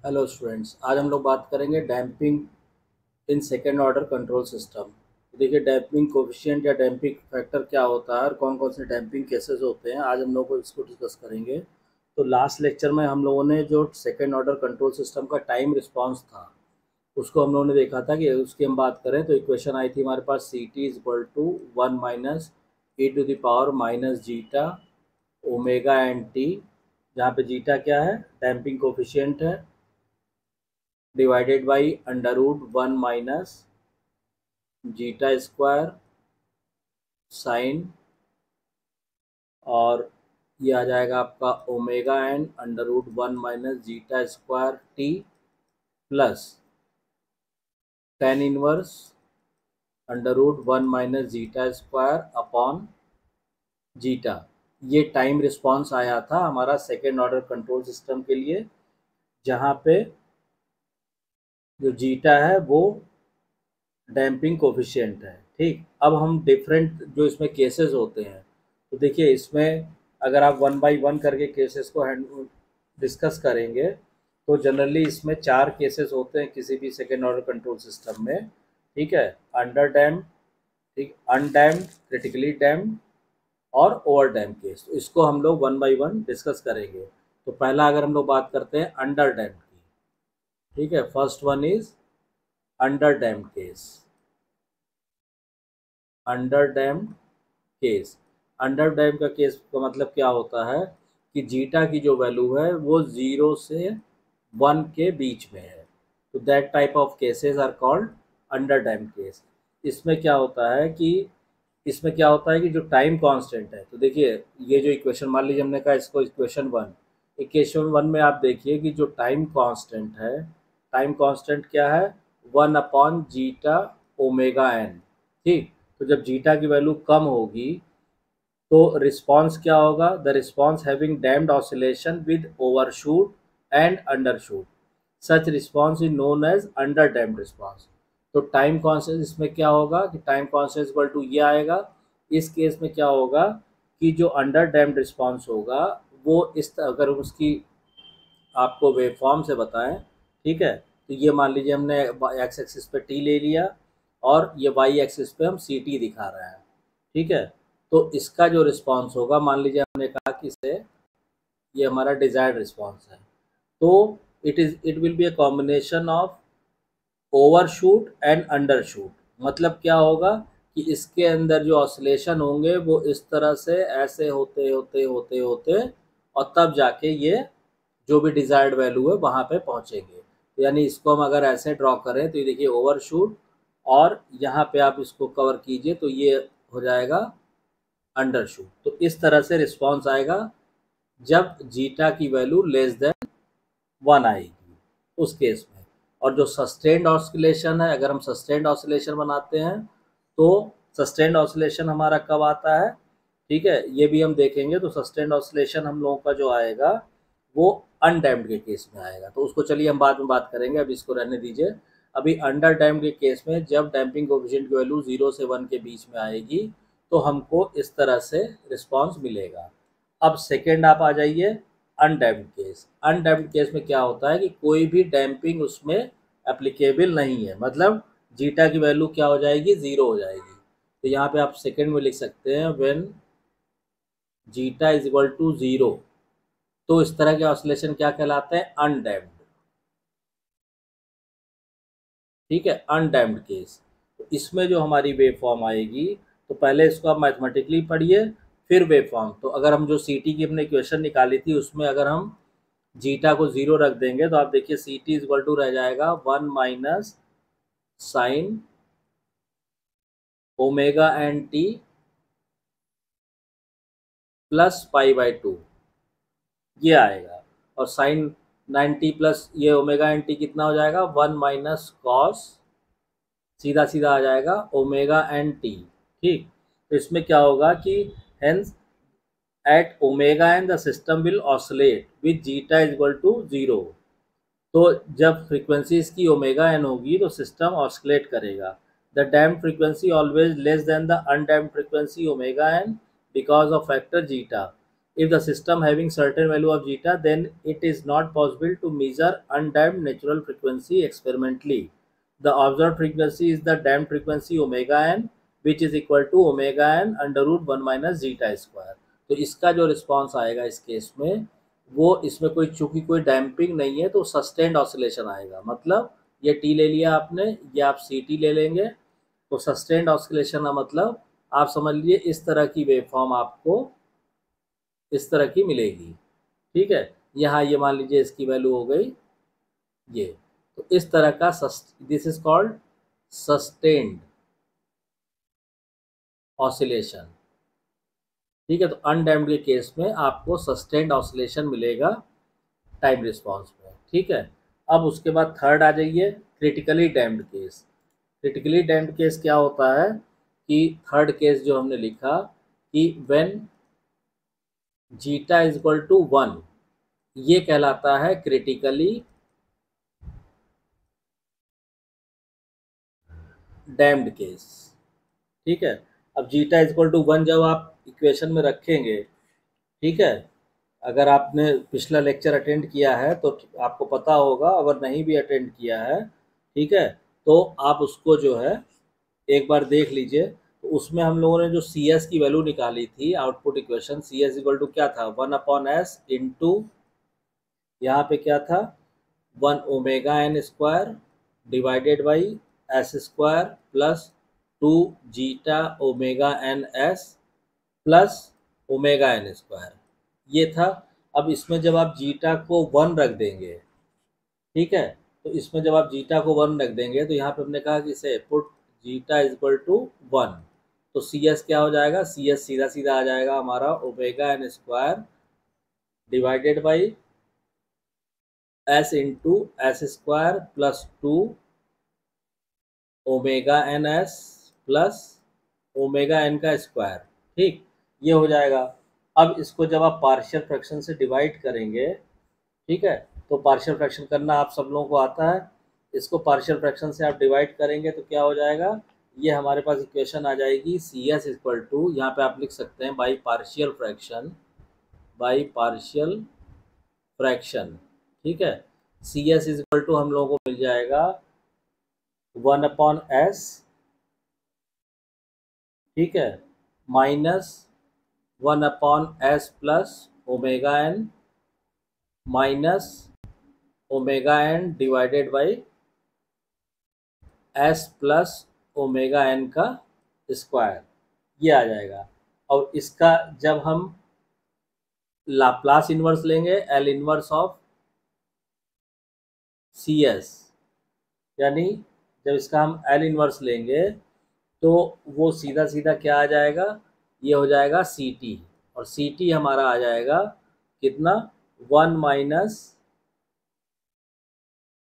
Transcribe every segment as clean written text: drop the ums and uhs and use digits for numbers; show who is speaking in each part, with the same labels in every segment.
Speaker 1: Hello students, आज हम लोग बात करेंगे damping in second order control system. देखिए, डैम्पिंग कोफिशिएंट या डैम्पिंग फैक्टर क्या होता है और कौन कौन से डैम्पिंग केसेस होते हैं, आज हम लोग को इसको डिस्कस करेंगे। तो लास्ट लेक्चर में हम लोगों ने जो सेकेंड ऑर्डर कंट्रोल सिस्टम का टाइम रिस्पॉन्स था उसको हम लोगों ने देखा था कि उसकी हम बात करें तो इक्वेशन आई थी हमारे पास C T is equal to 1 - e⁻ omega n T, जहाँ पे जीटा क्या है, डैम्पिंग कोफिशिएंट है, divided by √1 minus zeta square sine, और ये आ जाएगा आपका omega n √1 minus zeta square T plus tan inverse √1 minus zeta square upon zeta. ये टाइम रिस्पॉन्स आया था हमारा सेकेंड ऑर्डर कंट्रोल सिस्टम के लिए, जहाँ पे जो जीटा है वो डैम्पिंग कोफिशिएंट है। ठीक, अब हम डिफरेंट जो इसमें केसेस होते हैं, तो देखिए इसमें अगर आप वन बाय वन करके केसेस को डिस्कस करेंगे तो जनरली इसमें 4 केसेस होते हैं किसी भी सेकेंड ऑर्डर कंट्रोल सिस्टम में। ठीक है, अंडर डैम्ड, ठीक, अनडैम्ड, क्रिटिकली डैम्ड और ओवर डैम्ड केस। तो इसको हम लोग वन बाय वन डिस्कस करेंगे। तो पहला अगर हम लोग बात करते हैं अंडर डैम्ड की, ठीक है, first one is under damped case. Under damped case, under damped का केस का मतलब क्या होता है कि जीटा की जो वैल्यू है वो 0 से 1 के बीच में है। तो that type of cases are called under damped case. इसमें क्या होता है कि जो टाइम कांस्टेंट है, तो देखिए ये जो इक्वेशन मान लीजिए हमने कहा इसको इक्वेशन वन में आप देखिए कि जो टाइम कांस्टेंट है, टाइम कांस्टेंट क्या है, 1/जीटा ओमेगा एन। ठीक, तो जब जीटा की वैल्यू कम होगी तो रिस्पॉन्स क्या होगा, the response having damped oscillation with overshoot and undershoot, such response is known as under damped response. तो टाइम कॉन्स्टेंट इसमें क्या होगा कि टाइम कॉन्स्टेंट इक्वल टू ये आएगा। इस केस में क्या होगा कि जो अंडर डैम्ड रिस्पॉन्स होगा वो अगर उसकी आपको वेवफॉर्म से बताएं, ठीक है, तो ये मान लीजिए हमने एक्स एक्सिस पे टी ले लिया और ये वाई एक्सिस पे हम सी टी दिखा रहे हैं। ठीक है, तो इसका जो रिस्पॉन्स होगा, मान लीजिए हमने कहा कि इसे, ये हमारा डिजायर्ड रिस्पॉन्स है, तो it will be a combination of overshoot and undershoot. मतलब क्या होगा कि इसके अंदर जो ऑसिलेशन होंगे वो इस तरह से ऐसे होते होते होते होते और तब जाके ये जो भी डिजायर्ड वैल्यू है वहाँ पे पहुँचेंगे। तो यानी इसको हम अगर ऐसे ड्रॉ करें तो ये देखिए ओवरशूट, और यहाँ पे आप इसको कवर कीजिए तो ये हो जाएगा अंडरशूट। तो इस तरह से रिस्पॉन्स आएगा जब जीटा की वैल्यू लेस देन 1 आएगी उस केस में। और जो सस्टेन्ड ऑसिलेशन है, अगर हम सस्टेन्ड ऑसिलेशन बनाते हैं तो सस्टेन्ड ऑसिलेशन हमारा कब आता है, ठीक है, ये भी हम देखेंगे। तो सस्टेन्ड ऑसिलेशन हम लोगों का जो आएगा वो अनडैम्ड के केस में आएगा, तो उसको चलिए हम बाद में बात करेंगे, अभी इसको रहने दीजिए। अभी अंडर डैम्ड के केस में जब डैम्पिंग कोएफिशिएंट की वैल्यू 0 से 1 के बीच में आएगी तो हमको इस तरह से रिस्पॉन्स मिलेगा। अब सेकेंड आप आ जाइए अनडैम्प्ड केस। अनडैम्प्ड केस में क्या होता है कि कोई भी डैम्पिंग उसमें एप्लीकेबल नहीं है, मतलब जीटा की वैल्यू क्या हो जाएगी, 0 हो जाएगी। तो यहाँ पे आप सेकेंड में लिख सकते हैं when zeta is equal to 0। तो इस तरह के ऑसिलेशन क्या कहलाते हैं, अनडैम्प्ड। ठीक है, अनडैम्प्ड केस। तो इसमें जो हमारी वेव फॉर्म आएगी, तो पहले इसको आप मैथमेटिकली पढ़िए फिर वेव फॉर्म। तो अगर हम जो सी टी की हमने इक्वेशन निकाली थी उसमें अगर हम जीटा को 0 रख देंगे तो आप देखिए सी टी इक्वल टू रह जाएगा 1 minus sine omega n T plus π/2, ये आएगा। और साइन 90 प्लस ये ओमेगा एन टी कितना हो जाएगा, 1 माइनस कॉस, सीधा सीधा आ जाएगा ओमेगा एन टी। ठीक, तो इसमें क्या होगा कि hence at omega n the system will oscillate with zeta is equal to 0। तो जब फ्रीक्वेंसी इसकी ओमेगा एन होगी तो सिस्टम ऑसिलेट करेगा। The damped frequency always less than the undamped frequency omega n because of factor zeta. If the system having certain value of zeta, then it is not possible to measure undamped natural frequency experimentally. The observed frequency is the damped frequency omega n, which is equal to omega n under root 1 minus zeta square. तो इसका जो response आएगा इस case में, वो इसमें कोई चूंकि कोई डैम्पिंग नहीं है तो सस्टेन्ड ऑसिलेशन आएगा। मतलब ये टी ले लिया आपने, ये आप सी टी ले लेंगे, तो सस्टेन्ड ऑसिलेशन का मतलब आप समझ लीजिए इस तरह की वेवफॉर्म आपको इस तरह की मिलेगी। ठीक है, यहाँ ये मान लीजिए इसकी वैल्यू हो गई ये, तो इस तरह का this is called sustained oscillation. ठीक है, तो अनडैम्प्ड के केस में आपको सस्टेन्ड ऑसिलेशन मिलेगा टाइम रिस्पॉन्स में। ठीक है, अब उसके बाद थर्ड आ जाइए, critically damped case. Critically damped case क्या होता है कि थर्ड केस जो हमने लिखा कि when zeta is equal to 1, ये कहलाता है क्रिटिकली डैम्प्ड केस। ठीक है, अब जीटा इज इक्वल टू 1 जब आप इक्वेशन में रखेंगे, ठीक है, अगर आपने पिछला लेक्चर अटेंड किया है तो आपको पता होगा, अगर नहीं भी अटेंड किया है, ठीक है, तो आप उसको जो है एक बार देख लीजिए। तो उसमें हम लोगों ने जो सी एस की वैल्यू निकाली थी, output equation, c s equal to क्या था, 1/s इंटू यहाँ पे क्या था 1 omega n square divided by s square plus 2 zeta omega n s plus omega n square, ये था। अब इसमें जब आप जीटा को 1 रख देंगे, ठीक है, तो इसमें जब आप जीटा को 1 रख देंगे तो यहाँ पे हमने कहा कि इसे put zeta is equal to 1, तो सी एस क्या हो जाएगा, सी एस सीधा सीधा आ जाएगा हमारा omega n square divided by s into s square plus 2 omega n s plus omega n का स्क्वायर। ठीक, ये हो जाएगा। अब इसको जब आप पार्शियल फ्रैक्शन से डिवाइड करेंगे, ठीक है, तो पार्शियल फ्रैक्शन करना आप सब लोगों को आता है, इसको पार्शियल फ्रैक्शन से आप डिवाइड करेंगे तो क्या हो जाएगा, ये हमारे पास इक्वेशन आ जाएगी सी एस इक्वल टू, यहाँ पे आप लिख सकते हैं by partial fraction, by partial fraction. ठीक है, c S is equal to हम लोगों को मिल जाएगा 1/s, ठीक है, minus 1/s plus omega n minus omega n divided by s plus omega n का स्क्वायर, ये आ जाएगा। और इसका जब हम लाप्लास इन्वर्स लेंगे, L inverse of c s, यानी जब इसका हम एल इन्वर्स लेंगे तो वो सीधा सीधा क्या आ जाएगा, ये हो जाएगा सी टी, और सी टी हमारा आ जाएगा कितना, 1 माइनस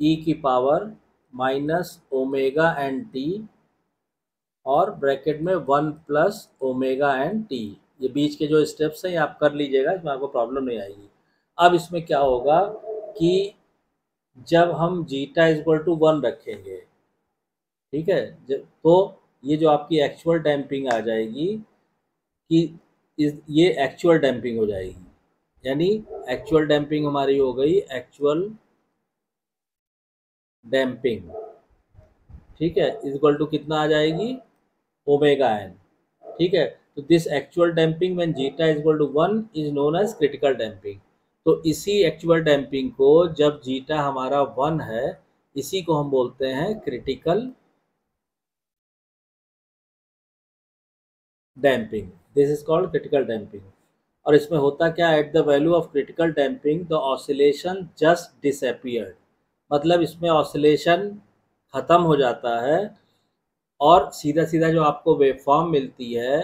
Speaker 1: ई की power minus omega n T और ब्रैकेट में 1 प्लस ओमेगा एन टी। ये बीच के जो स्टेप्स हैं ये आप कर लीजिएगा, इसमें आपको प्रॉब्लम नहीं आएगी। अब इसमें क्या होगा कि जब हम जीटा इज इक्वल टू 1 रखेंगे, ठीक है, तो ये जो आपकी एक्चुअल डैम्पिंग आ जाएगी कि ये एक्चुअल डैम्पिंग हो जाएगी, यानी एक्चुअल डैम्पिंग हमारी हो गई एक्चुअल डैम्पिंग। ठीक है, इज इक्वल टू कितना आ जाएगी, ओमेगा एन। ठीक है, तो this actual damping when zeta is equal to 1 is known as critical damping. तो इसी एक्चुअल डैम्पिंग को जब जीटा हमारा 1 है, इसी को हम बोलते हैं critical damping, this is called critical damping. और इसमें होता क्या, at the value of critical damping the oscillation just disappeared, मतलब इसमें ऑसिलेशन ख़त्म हो जाता है और सीधा सीधा जो आपको वेवफॉर्म मिलती है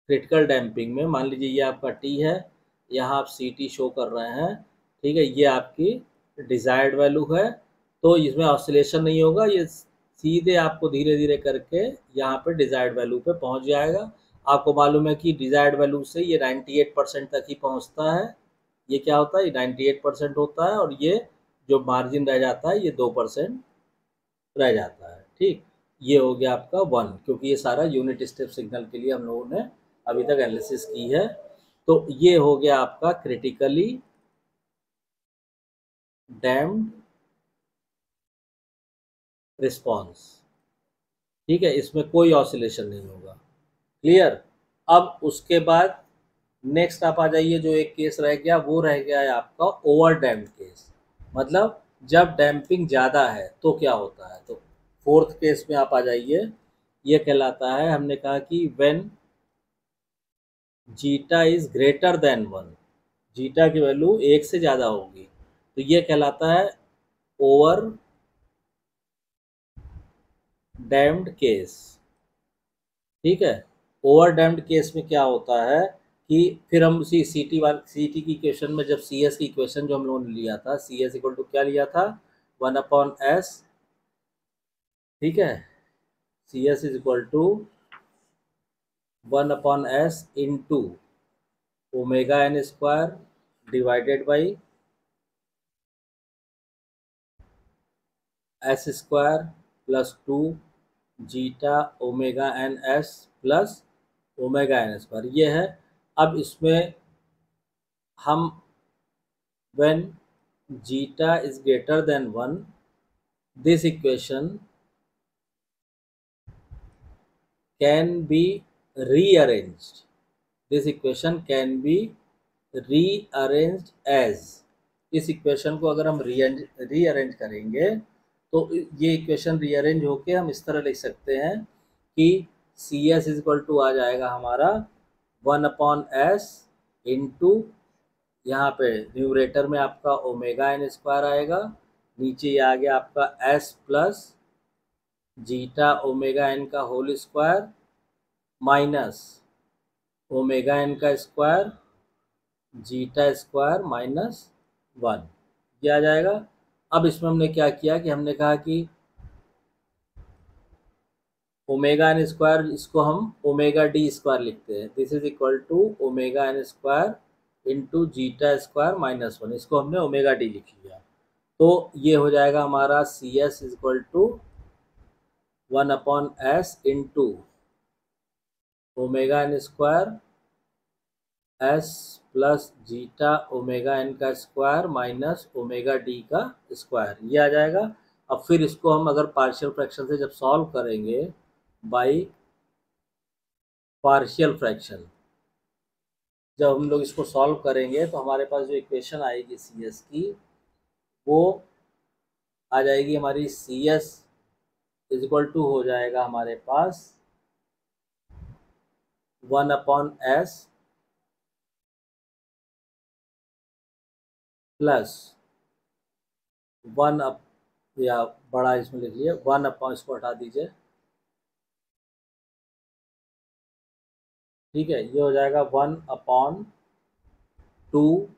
Speaker 1: क्रिटिकल डैम्पिंग में, मान लीजिए ये आपका टी है, यहाँ आप सी टी शो कर रहे हैं, ठीक है, ये आपकी डिज़ायर्ड वैल्यू है, तो इसमें ऑसिलेशन नहीं होगा, ये सीधे आपको धीरे धीरे करके यहाँ पे डिज़ायर्ड वैल्यू पे पहुँच जाएगा। आपको मालूम है कि डिज़ायर्ड वैल्यू से ये 98% तक ही पहुँचता है, ये क्या होता है, ये 98% होता है, और ये जो मार्जिन रह जाता है ये 2% रह जाता है। ठीक, ये हो गया आपका 1, क्योंकि ये सारा यूनिट स्टेप सिग्नल के लिए हम लोगों ने अभी तक एनालिसिस की है। तो ये हो गया आपका क्रिटिकली डैम्ड रिस्पॉन्स। ठीक है, इसमें कोई ऑसिलेशन नहीं होगा। क्लियर। अब उसके बाद नेक्स्ट आप आ जाइए, जो एक केस रह गया वो रह गया है आपका ओवर डैम्प्ड केस। मतलब जब डैम्पिंग ज़्यादा है तो क्या होता है। तो फोर्थ केस में आप आ जाइए, ये कहलाता है, हमने कहा कि when zeta is greater than one, zeta की वैल्यू एक से ज़्यादा होगी, तो ये कहलाता है ओवर डैम्प्ड केस। ठीक है, ओवर डैम्प्ड केस में क्या होता है कि फिर हम उसी सी टी की इक्वेशन में, जब सी एस की इक्वेशन जो हम लोगों ने लिया था, सी एस इक्वल टू क्या लिया था, 1/s। ठीक है, c S is equal to 1/s into omega n square divided by s square plus 2 zeta omega n s plus omega n square, ये है। अब इसमें हम when zeta is greater than 1, this equation can be rearranged. This equation can be rearranged as, इस equation को अगर हम rearrange करेंगे तो ये इक्वेशन रीअरेंज होके हम इस तरह लिख सकते हैं कि C S is equal to आ जाएगा हमारा 1/s इंटू, यहाँ पे न्यूमरेटर में आपका ओमेगा एन स्क्वायर आएगा, नीचे ये आ गया आपका S plus zeta omega n का whole square minus omega n का स्क्वायर जीटा स्क्वायर माइनस 1, ये आ जाएगा। अब इसमें हमने क्या किया कि हमने कहा कि ओमेगा एन स्क्वायर, इसको हम ओमेगा डी स्क्वायर लिखते हैं, this is equal to omega n square into zeta square minus 1, इसको हमने ओमेगा डी लिख लिया। तो ये हो जाएगा हमारा c S is equal to 1/s into omega n square s plus zeta omega n का स्क्वायर माइनस ओमेगा डी का स्क्वायर, ये आ जाएगा। अब फिर इसको हम अगर पार्शियल फ्रैक्शन से जब सॉल्व करेंगे बाई पार्शियल फ्रैक्शन, जब हम लोग इसको सॉल्व करेंगे तो हमारे पास जो इक्वेशन आएगी सी एस की, वो आ जाएगी हमारी c S is equal to हो जाएगा हमारे पास 1/s प्लस 1 अप, या बड़ा इसमें लिख लिया 1/, इसको हटा दीजिए। ठीक है, ये हो जाएगा 1/2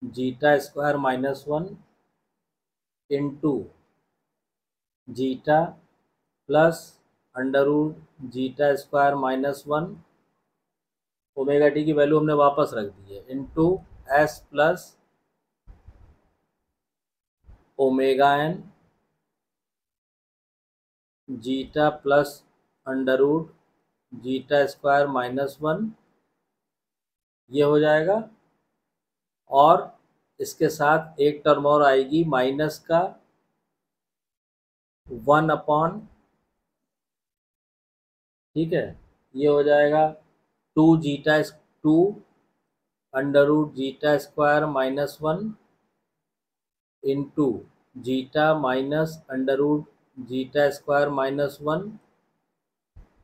Speaker 1: zeta square minus 1 into zeta plus under root zeta square minus 1, omega t की वैल्यू हमने वापस रख दी है, into s plus omega n zeta plus under root zeta square minus 1, ये हो जाएगा। और इसके साथ एक टर्म और आएगी माइनस का 1/, ठीक है, ये हो जाएगा 2 under root zeta square minus 1 into zeta minus under root zeta square minus 1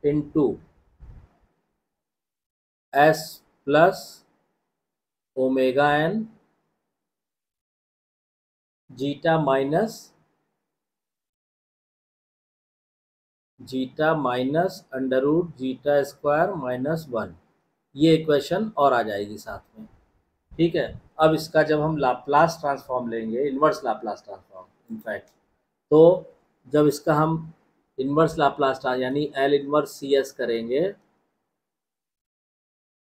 Speaker 1: into s plus omega n zeta minus under root zeta square minus 1, ये इक्वेशन और आ जाएगी साथ में। ठीक है, अब इसका जब हम लाप्लास ट्रांसफॉर्म लेंगे, इन्वर्स लाप्लास ट्रांसफॉर्म इनफैक्ट, तो जब इसका हम इन्वर्स लाप्लास यानी एल इन्वर्स सी एस करेंगे,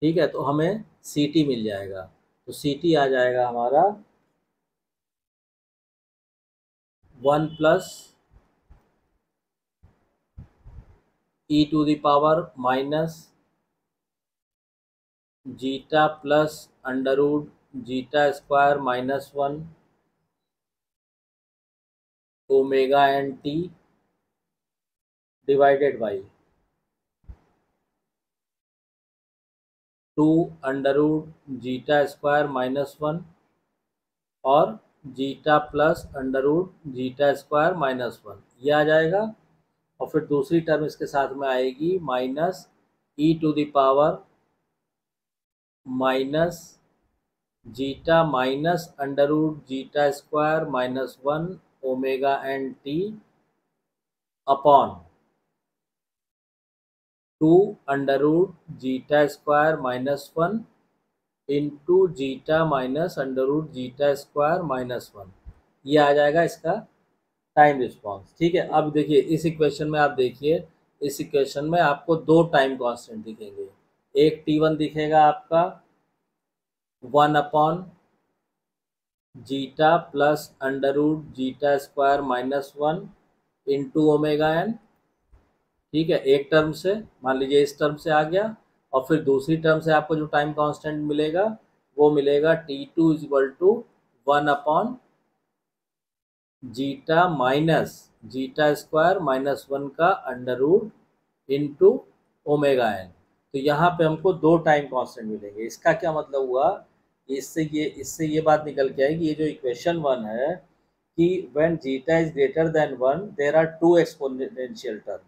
Speaker 1: ठीक है, तो हमें सी टी मिल जाएगा। तो सी टी आ जाएगा हमारा 1 plus E to the power minus zeta plus under root zeta square minus one omega n T divided by 2 under root zeta square minus one और zeta plus under root zeta square minus one, ये आ जाएगा। और फिर दूसरी term इसके साथ में आएगी minus e to the power minus zeta minus under root zeta square minus one omega n t upon 2 under root zeta square minus one into zeta minus under root zeta square minus one, ये आ जाएगा इसका time response. ठीक है, अब देखिए इस equation में, आप देखिए इस इक्वेशन में आपको दो टाइम कांस्टेंट दिखेंगे। एक T1 दिखेगा आपका 1 upon zeta plus under root zeta square minus one into omega n. ठीक है, एक टर्म से मान लीजिए इस टर्म से आ गया। और फिर दूसरी टर्म से आपको जो टाइम कांस्टेंट मिलेगा वो मिलेगा T2 is equal to 1 upon zeta minus zeta square minus one का under root into omega n. तो यहाँ पे हमको दो टाइम कांस्टेंट मिलेंगे। इसका क्या मतलब हुआ, इससे ये बात निकल के आएगी, ये जो इक्वेशन वन है कि when zeta is greater than one there are two exponential term.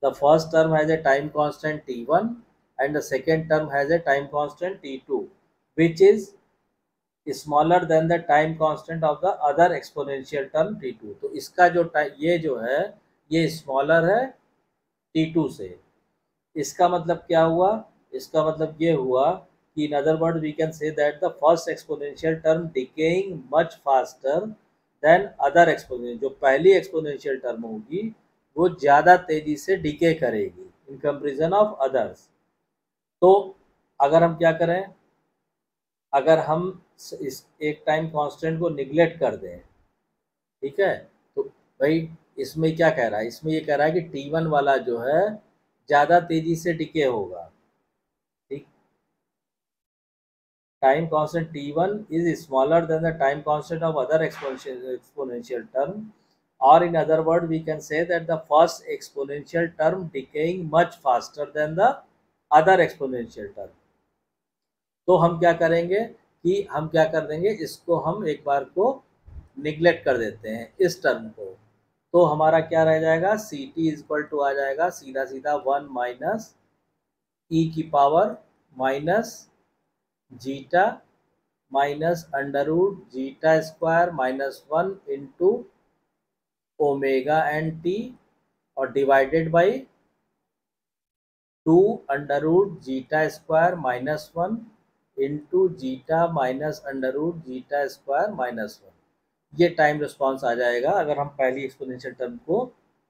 Speaker 1: The first term has a time constant T1 and the second term has a time constant T2, which is smaller than the time constant of the other exponential term T2। तो इसका जो ये जो है ये smaller है T2 से। इसका मतलब क्या हुआ, इसका मतलब ये हुआ कि in other words we can say that the first exponential term decaying much faster than other exponential, जो पहली exponential term होगी वो ज़्यादा तेजी से डिके करेगी इन कंपेरिजन ऑफ अदर्स। तो अगर हम क्या करें, अगर हम इस एक टाइम कांस्टेंट को निगलेक्ट कर दें, ठीक है, तो भाई इसमें क्या कह रहा है, इसमें ये कह रहा है कि T1 वाला जो है ज़्यादा तेजी से डिके होगा। ठीक, time constant T1 is smaller than the time constant of other exponential term, or in other words we can say that the first exponential term decaying much faster than the other exponential term। तो हम क्या करेंगे कि हम क्या कर देंगे, इसको हम एक बार को निगलेक्ट कर देते हैं इस टर्म को। तो हमारा क्या रह जाएगा, C T is equal to आ जाएगा सीधा सीधा 1 माइनस ई की power minus zeta minus under root zeta square minus one into omega n T और divided by 2 under root zeta square minus one into zeta minus under root zeta square minus one. ये time response आ जाएगा अगर हम पहली exponential term को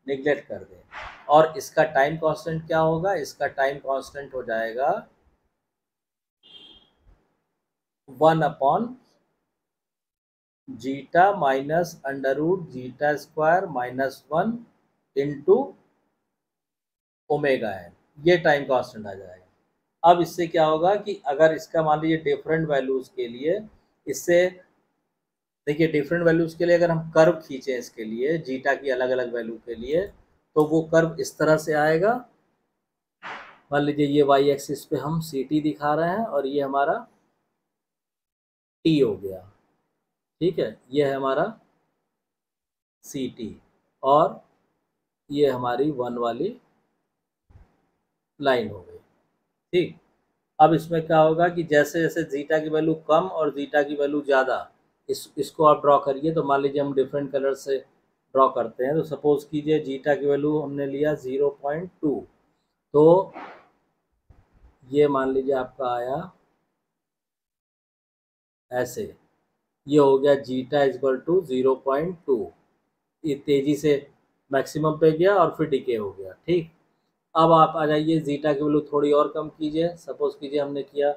Speaker 1: neglect कर दें। और इसका टाइम कांस्टेंट क्या होगा, इसका टाइम कांस्टेंट हो जाएगा 1 upon zeta minus under root zeta square minus one into omega n, ये टाइम कांस्टेंट आ जाएगा। अब इससे क्या होगा कि अगर इसका मान लीजिए डिफरेंट वैल्यूज़ के लिए, इससे देखिए डिफरेंट वैल्यूज़ के लिए अगर हम कर्व खींचें इसके लिए जीटा की अलग अलग वैल्यू के लिए, तो वो कर्व इस तरह से आएगा। मान लीजिए ये वाई एक्सिस पे हम सी टी दिखा रहे हैं और ये हमारा टी हो गया। ठीक है, ये है हमारा सी टी और ये हमारी वन वाली लाइन हो गई। ठीक, अब इसमें क्या होगा कि जैसे जैसे जीटा की वैल्यू कम और जीटा की वैल्यू ज़्यादा, इसको आप ड्रॉ करिए। तो मान लीजिए हम डिफरेंट कलर से ड्रॉ करते हैं। तो सपोज कीजिए जीटा की वैल्यू हमने लिया 0.2, तो ये मान लीजिए आपका आया ऐसे, ये हो गया जीटा इजक्वल टू 0.2, ये तेज़ी से मैक्सिमम पे गया और फिर डिके हो गया। ठीक, अब आप आ जाइए जीटा की वैल्यू थोड़ी और कम कीजिए। सपोज कीजिए हमने किया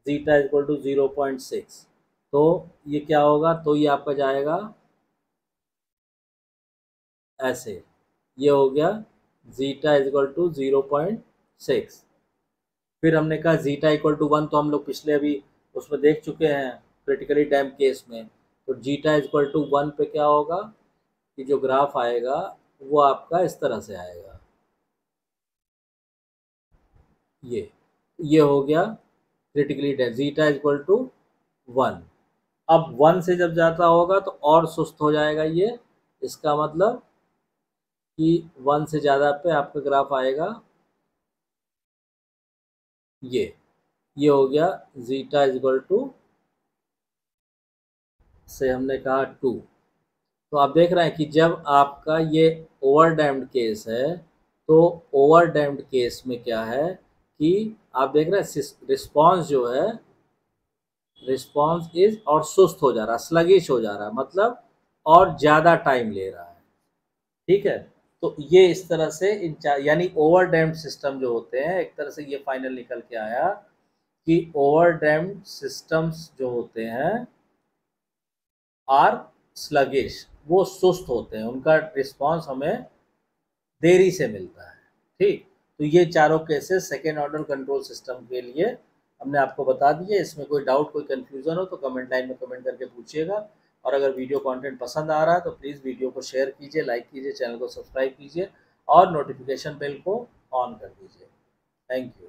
Speaker 1: जीटा इजक्वल टू 0.6, तो ये क्या होगा, तो ये आपका जाएगा ऐसे, ये हो गया जीटा इजक्वल टू 0.6। फिर हमने कहा जीटा इक्वल टू 1, तो हम लोग पिछले अभी उसमें देख चुके हैं क्रिटिकली डैम केस में। तो जीटा इक्वल टू 1 पे क्या होगा कि जो ग्राफ आएगा वो आपका इस तरह से आएगा, ये हो गया critically damp zeta equal to 1। अब 1 से जब जाता होगा तो और सुस्त हो जाएगा ये, इसका मतलब कि 1 से ज़्यादा पे आपका ग्राफ आएगा ये हो गया जीटा इक्वल टू, से हमने कहा 2। तो आप देख रहे हैं कि जब आपका ये ओवर डैम्ड केस है, तो ओवर डैम्ड केस में क्या है कि आप देख रहे हैं रिस्पॉन्स जो है, रिस्पॉन्स इज और सुस्त हो जा रहा, स्लगिश हो जा रहा, मतलब और ज़्यादा टाइम ले रहा है। ठीक है, तो ये इस तरह से इन यानी ओवर डैम्ड सिस्टम जो होते हैं, एक तरह से ये फाइनल निकल के आया कि ओवर डैम्ड सिस्टम्स जो होते हैं आर स्लगिश, वो सुस्त होते हैं, उनका रिस्पॉन्स हमें देरी से मिलता है। ठीक, तो ये चारों cases second order control system के लिए हमने आपको बता दिए। इसमें कोई डाउट, कोई कन्फ्यूज़न हो तो कमेंट लाइन में कमेंट करके पूछिएगा। और अगर वीडियो कंटेंट पसंद आ रहा है तो प्लीज़ वीडियो को शेयर कीजिए, लाइक कीजिए, चैनल को सब्सक्राइब कीजिए और नोटिफिकेशन बेल को ऑन कर दीजिए। Thank you.